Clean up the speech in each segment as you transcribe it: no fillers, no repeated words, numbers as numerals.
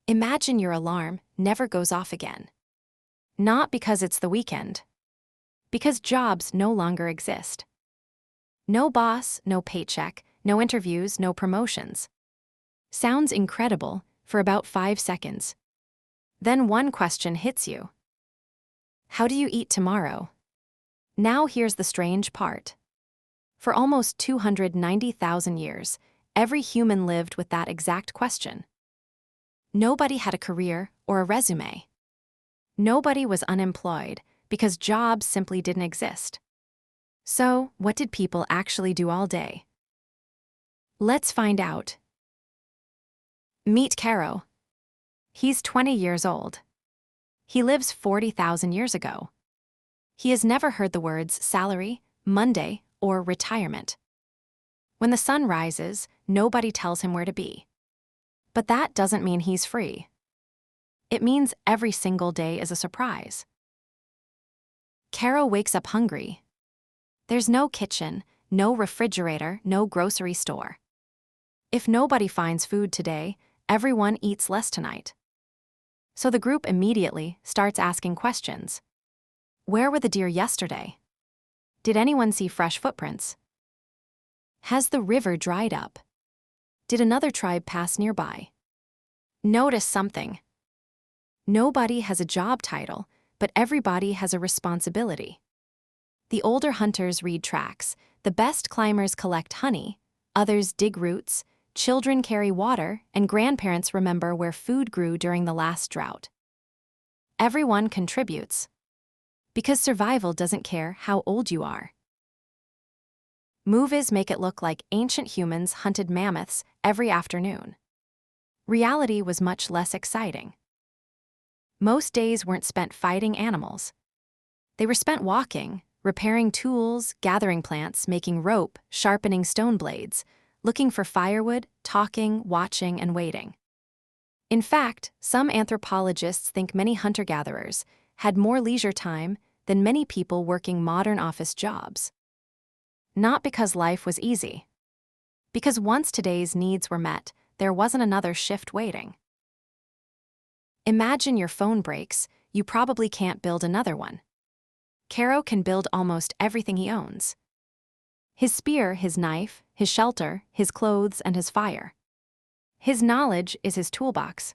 Imagine your alarm never goes off again. Not because it's the weekend. Because jobs no longer exist. No boss, no paycheck, no interviews, no promotions. Sounds incredible for about 5 seconds. Then one question hits you. How do you eat tomorrow? Now here's the strange part. For almost 290,000 years, every human lived with that exact question. Nobody had a career or a resume. Nobody was unemployed because jobs simply didn't exist. So, what did people actually do all day? Let's find out. Meet Caro. He's 20 years old. He lives 40,000 years ago. He has never heard the words salary, Monday, or retirement. When the sun rises, nobody tells him where to be. But that doesn't mean he's free. It means every single day is a surprise. Caro wakes up hungry. There's no kitchen, no refrigerator, no grocery store. If nobody finds food today, everyone eats less tonight. So the group immediately starts asking questions. Where were the deer yesterday? Did anyone see fresh footprints? Has the river dried up? Did another tribe pass nearby? Notice something. Nobody has a job title, but everybody has a responsibility. The older hunters read tracks, the best climbers collect honey, others dig roots, children carry water, and grandparents remember where food grew during the last drought. Everyone contributes. Because survival doesn't care how old you are. Movies make it look like ancient humans hunted mammoths every afternoon. Reality was much less exciting. Most days weren't spent fighting animals. They were spent walking, repairing tools, gathering plants, making rope, sharpening stone blades, looking for firewood, talking, watching, and waiting. In fact, some anthropologists think many hunter-gatherers had more leisure time than many people working modern office jobs. Not because life was easy. Because once today's needs were met, there wasn't another shift waiting. Imagine your phone breaks, you probably can't build another one. Caro can build almost everything he owns. His spear, his knife, his shelter, his clothes, and his fire. His knowledge is his toolbox.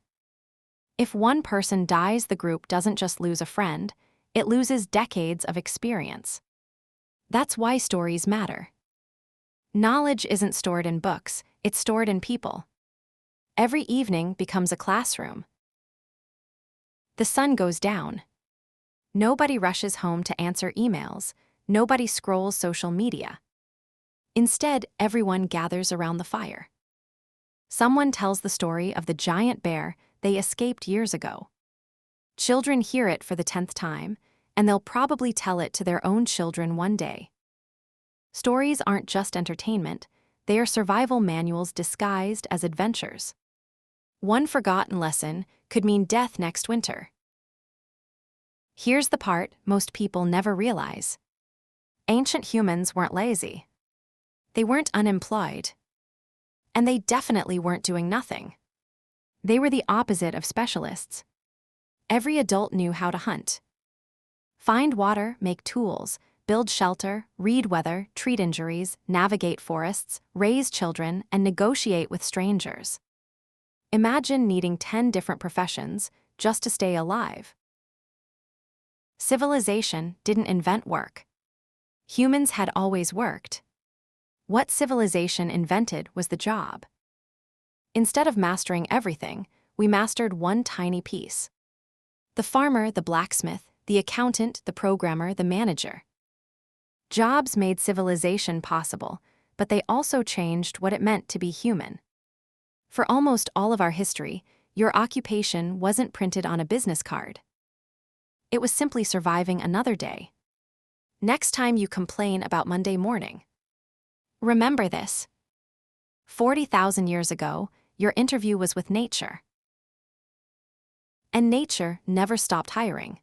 If one person dies, the group doesn't just lose a friend, it loses decades of experience. That's why stories matter. Knowledge isn't stored in books, it's stored in people. Every evening becomes a classroom. The sun goes down. Nobody rushes home to answer emails, nobody scrolls social media. Instead, everyone gathers around the fire. Someone tells the story of the giant bear they escaped years ago. Children hear it for the 10th time, and they'll probably tell it to their own children one day. Stories aren't just entertainment, they are survival manuals disguised as adventures. One forgotten lesson could mean death next winter. Here's the part most people never realize. Ancient humans weren't lazy. They weren't unemployed. And they definitely weren't doing nothing. They were the opposite of specialists. Every adult knew how to hunt. Find water, make tools, build shelter, read weather, treat injuries, navigate forests, raise children, and negotiate with strangers. Imagine needing 10 different professions just to stay alive. Civilization didn't invent work. Humans had always worked. What civilization invented was the job. Instead of mastering everything, we mastered one tiny piece. The farmer, the blacksmith, the accountant, the programmer, the manager. Jobs made civilization possible, but they also changed what it meant to be human. For almost all of our history, your occupation wasn't printed on a business card. It was simply surviving another day. Next time you complain about Monday morning, remember this. 40,000 years ago, your interview was with nature. And nature never stopped hiring.